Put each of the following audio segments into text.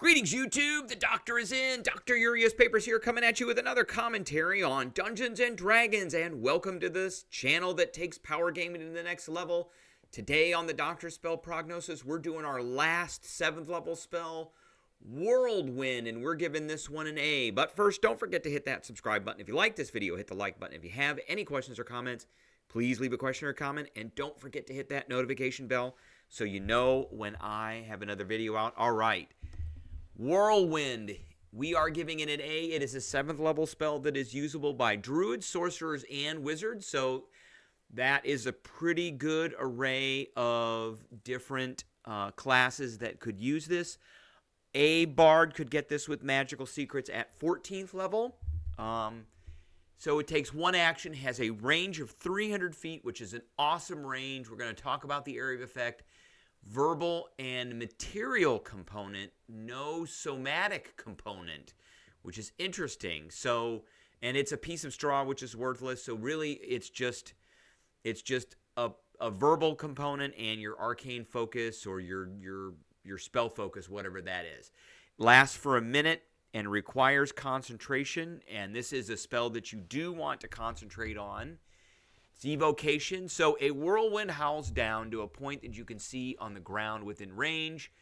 Greetings, YouTube. The doctor is in. Dr. Urias Papers here, coming at you with another commentary on Dungeons and Dragons. And welcome to this channel that takes power gaming to the next level. Today on the Doctor Spell Prognosis, we're doing our last 7th level spell, Whirlwind, and we're giving this one an A. But first, don't forget to hit that subscribe button. If you like this video, hit the like button. If you have any questions or comments, please leave a question or comment. And don't forget to hit that notification bell so you know when I have another video out. All right. Whirlwind, we are giving it an A. It is a 7th level spell that is usable by druids, sorcerers, and wizards. So that is a pretty good array of different classes that could use this. A bard could get this with magical secrets at 14th level. So it takes one action, has a range of 300 feet, which is an awesome range. We're going to talk about the area of effect. Verbal and material component, no somatic component, which is interesting. So, and it's a piece of straw, which is worthless. So really, it's just a verbal component and your arcane focus or your spell focus, whatever that is. Lasts for a minute and requires concentration. And this is a spell that you do want to concentrate on. It's evocation. So a whirlwind howls down to a point that you can see on the ground within range.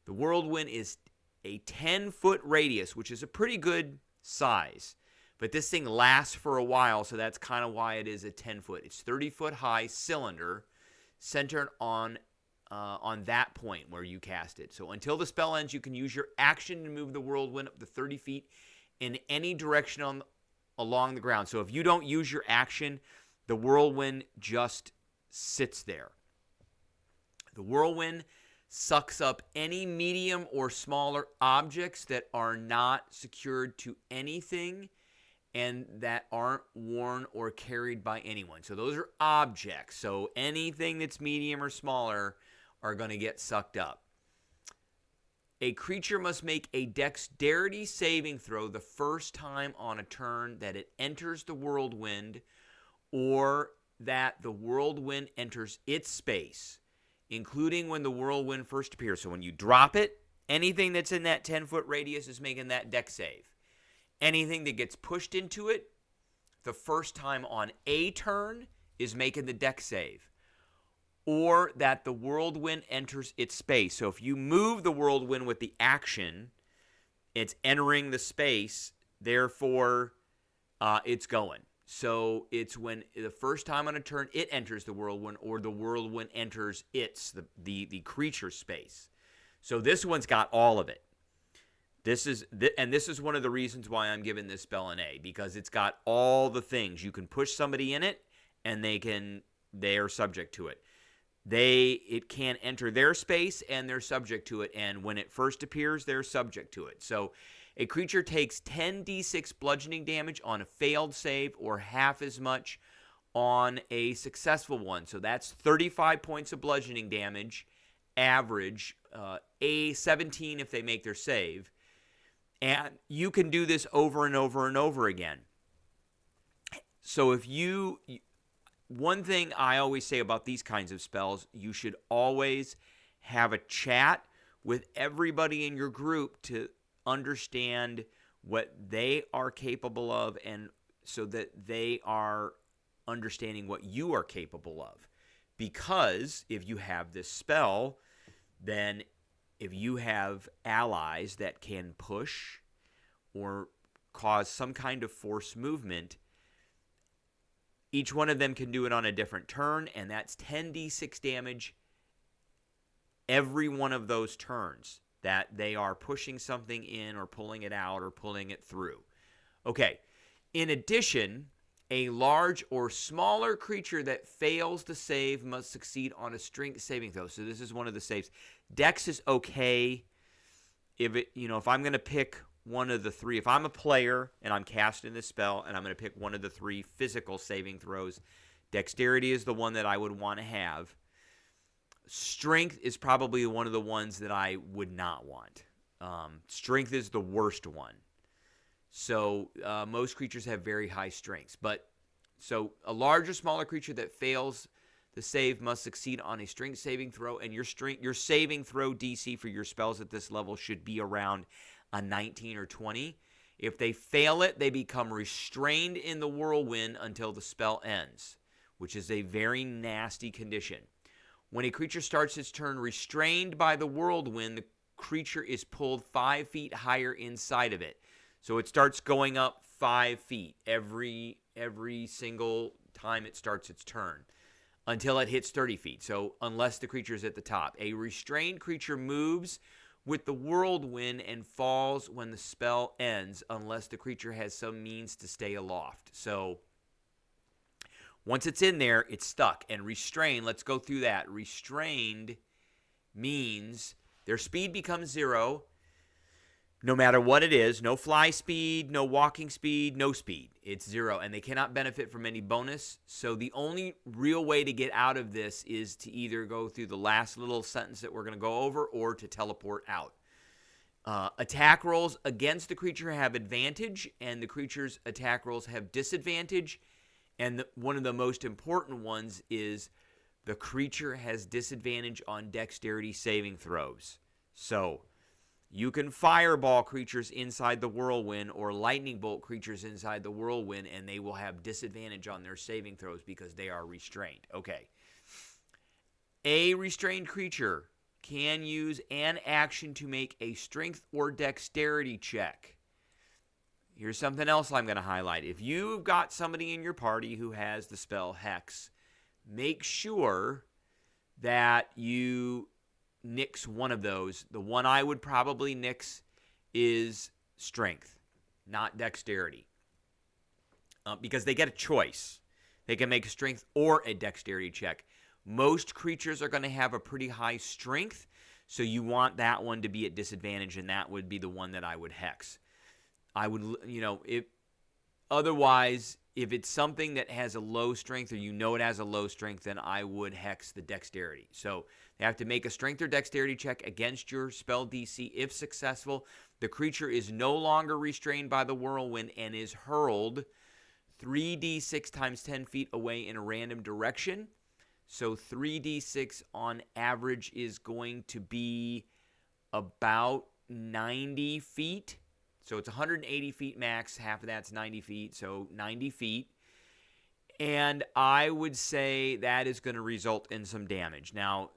The whirlwind is a 10-foot radius, which is a pretty good size. But this thing lasts for a while, so that's kind of why it is a 10-foot. It's 30-foot high cylinder centered on that point where you cast it. So until the spell ends, you can use your action to move the whirlwind up to 30 feet in any direction along the ground. So if you don't use your action, the whirlwind just sits there. The whirlwind sucks up any medium or smaller objects that are not secured to anything and that aren't worn or carried by anyone. So those are objects. So anything that's medium or smaller are going to get sucked up. A creature must make a dexterity saving throw the first time on a turn that it enters the whirlwind, or that the whirlwind enters its space, including when the whirlwind first appears. So when you drop it, anything that's in that 10-foot radius is making that dex save. Anything that gets pushed into it the first time on a turn is making the dex save. Or that the whirlwind enters its space. So if you move the whirlwind with the action, it's entering the space, therefore it's going. So it's when the first time on a turn it enters the whirlwind, or the whirlwind enters the creature space. So this one's got all of it. This is one of the reasons why I'm giving this spell an A, because it's got all the things. You can push somebody in it, and they are subject to it. It can enter their space, and they're subject to it. And when it first appears, they're subject to it. So a creature takes 10d6 bludgeoning damage on a failed save, or half as much on a successful one. So that's 35 points of bludgeoning damage, average, a 17 if they make their save. And you can do this over and over and over again. So one thing I always say about these kinds of spells, you should always have a chat with everybody in your group to understand what they are capable of, and so that they are understanding what you are capable of. Because if you have this spell, then if you have allies that can push or cause some kind of force movement, each one of them can do it on a different turn, and that's 10d6 damage every one of those turns that they are pushing something in or pulling it out or pulling it through. Okay. In addition, a large or smaller creature that fails to save must succeed on a strength saving throw. So this is one of the saves. Dex is okay if I'm going to pick one of the three. If I'm a player and I'm casting this spell and I'm going to pick one of the 3 physical saving throws, dexterity is the one that I would want to have. Strength is probably one of the ones that I would not want. Strength is the worst one. So most creatures have very high strengths. So a large or smaller creature that fails The save must succeed on a strength saving throw, and your saving throw DC for your spells at this level should be around a 19 or 20. If they fail it, they become restrained in the whirlwind until the spell ends, which is a very nasty condition. When a creature starts its turn restrained by the whirlwind, the creature is pulled 5 feet higher inside of it. So it starts going up 5 feet every single time it starts its turn until it hits 30 feet. So unless the creature is at the top. A restrained creature moves with the whirlwind and falls when the spell ends unless the creature has some means to stay aloft. So once it's in there, it's stuck. And restrained, let's go through that. Restrained means their speed becomes 0 no matter what it is. No fly speed, no walking speed, no speed. It's 0, and they cannot benefit from any bonus. So the only real way to get out of this is to either go through the last little sentence that we're going to go over or to teleport out. Attack rolls against the creature have advantage, and the creature's attack rolls have disadvantage. And one of the most important ones is the creature has disadvantage on dexterity saving throws. So you can fireball creatures inside the whirlwind or lightning bolt creatures inside the whirlwind, and they will have disadvantage on their saving throws because they are restrained. Okay. A restrained creature can use an action to make a strength or dexterity check. Here's something else I'm going to highlight. If you've got somebody in your party who has the spell Hex, make sure that you nix one of those. The one I would probably nix is Strength, not Dexterity. Because they get a choice. They can make a Strength or a Dexterity check. Most creatures are going to have a pretty high Strength, so you want that one to be at disadvantage, and that would be the one that I would Hex. I would, otherwise, if it's something that has a low strength or it has a low strength, then I would Hex the dexterity. So they have to make a strength or dexterity check against your spell DC. If successful, the creature is no longer restrained by the whirlwind and is hurled 3d6 times 10 feet away in a random direction. So 3d6 on average is going to be about 90 feet. So it's 180 feet max. Half of that's 90 feet, so 90 feet. And I would say that is going to result in some damage. Now,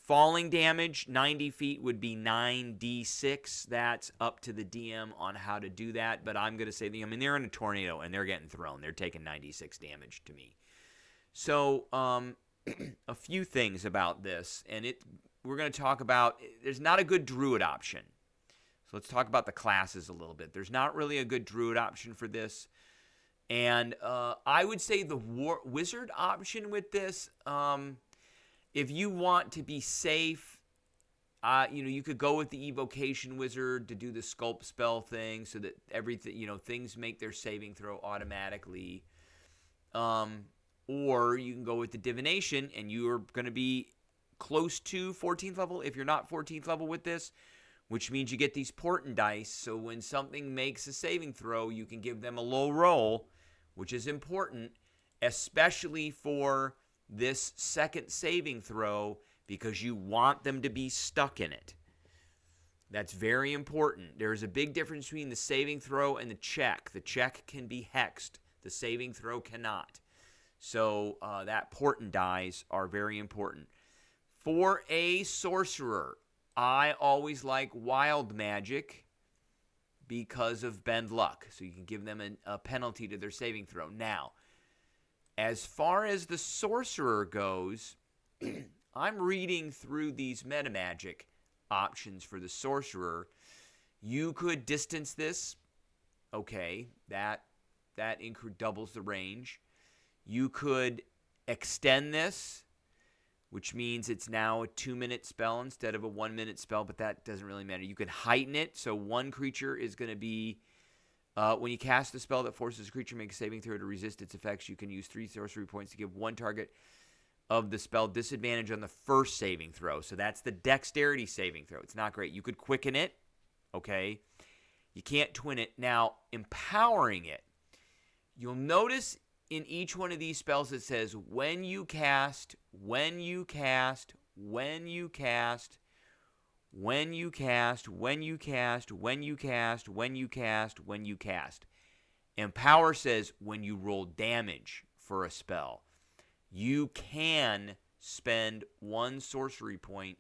falling damage, 90 feet would be 9d6. That's up to the DM on how to do that. But I'm going to say, they're in a tornado and they're getting thrown. They're taking 96 damage to me. So a few things about this. And we're going to talk about, there's not a good druid option. So let's talk about the classes a little bit. There's not really a good druid option for this. And I would say the wizard option with this, if you want to be safe, you could go with the evocation wizard to do the sculpt spell thing so that everything, things make their saving throw automatically. Or you can go with the divination, and you are going to be close to 14th level if you're not 14th level with this, which means you get these portent dice, so when something makes a saving throw, you can give them a low roll, which is important, especially for this second saving throw, because you want them to be stuck in it. That's very important. There's a big difference between the saving throw and the check. The check can be hexed. The saving throw cannot. So that portent dice are very important. For a sorcerer, I always like wild magic because of bend luck. So you can give them a penalty to their saving throw. Now, as far as the sorcerer goes, I'm reading through these meta magic options for the sorcerer. You could distance this. Okay, that doubles the range. You could extend this, which means it's now a 2-minute spell instead of a 1-minute spell, but that doesn't really matter. You could heighten it, so one creature is going to be, when you cast a spell that forces a creature to make a saving throw to resist its effects, you can use 3 sorcery points to give one target of the spell disadvantage on the first saving throw. So that's the dexterity saving throw. It's not great. You could quicken it, okay? You can't twin it. Now, empowering it, you'll notice in each one of these spells it says when you cast, when you cast, when you cast, when you cast, when you cast, when you cast, when you cast, when you cast. Empower says when you roll damage for a spell. You can spend 1 sorcery point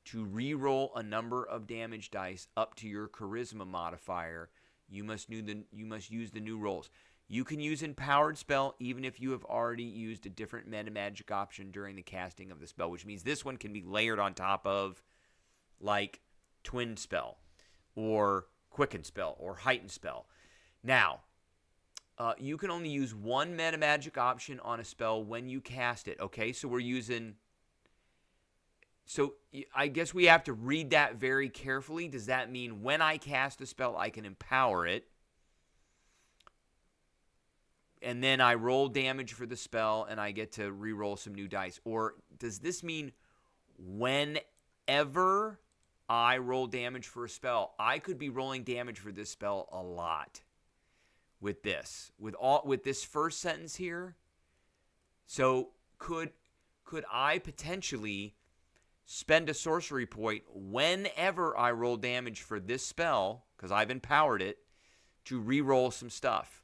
to re-roll a number of damage dice up to your charisma modifier. You must use the new rolls. You can use Empowered spell even if you have already used a different meta magic option during the casting of the spell, which means this one can be layered on top of like Twin spell or Quicken spell or Heighten spell. Now, you can only use 1 meta magic option on a spell when you cast it. Okay, so we're using... So I guess we have to read that very carefully. Does that mean when I cast a spell, I can empower it, and then I roll damage for the spell, and I get to re-roll some new dice? Or does this mean whenever I roll damage for a spell, I could be rolling damage for this spell a lot with this, with this first sentence here? So could I potentially spend a sorcery point whenever I roll damage for this spell, because I've empowered it, to re-roll some stuff?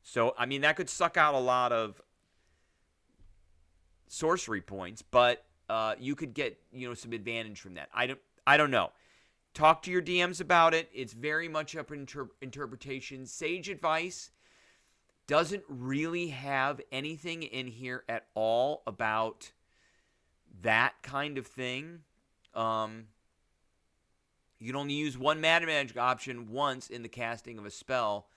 So, I mean, that could suck out a lot of sorcery points, but you could get, some advantage from that. I don't know. Talk to your DMs about it. It's very much up in interpretation. Sage Advice doesn't really have anything in here at all about that kind of thing. You can only use 1 meta magic option once in the casting of a spell,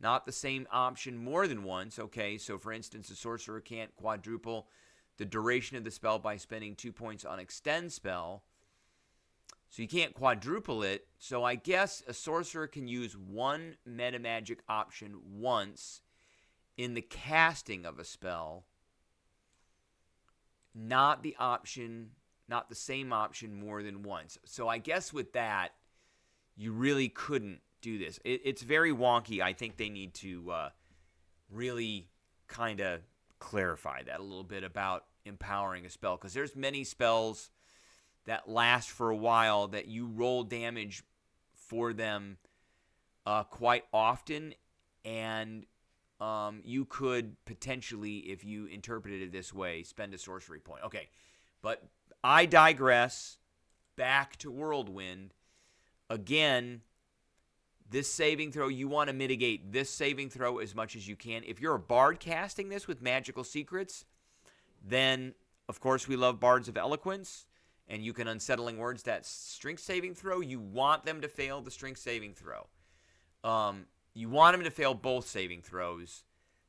not the same option more than once. Okay, so for instance, a sorcerer can't quadruple the duration of the spell by spending 2 points on extend spell. So you can't quadruple it. So I guess a sorcerer can use 1 meta magic option once in the casting of a spell, not the same option more than once. So I guess with that, you really couldn't do this. It's very wonky. I think they need to really kind of clarify that a little bit about empowering a spell, because there's many spells that last for a while that you roll damage for them quite often, and you could potentially, if you interpreted it this way, spend a sorcery point. Okay, but I digress. Back to Whirlwind. Again, this saving throw, you want to mitigate this saving throw as much as you can. If you're a bard casting this with magical secrets, then, of course, we love Bards of Eloquence, and you can Unsettling Words that strength saving throw. You want them to fail the strength saving throw. You want them to fail both saving throws.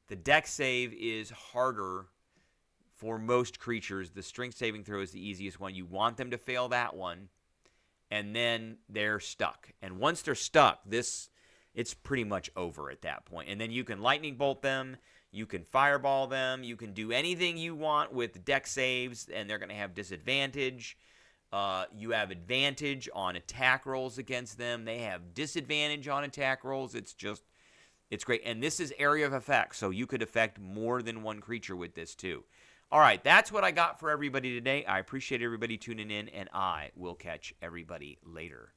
The dex save is harder for most creatures. The strength saving throw is the easiest one. You want them to fail that one, and then they're stuck. And once they're stuck, it's pretty much over at that point. And then you can lightning bolt them, you can fireball them, you can do anything you want with dex saves, and they're going to have disadvantage. You have advantage on attack rolls against them. They have disadvantage on attack rolls. It's great. And this is area of effect, so you could affect more than one creature with this too. All right, that's what I got for everybody today. I appreciate everybody tuning in, and I will catch everybody later.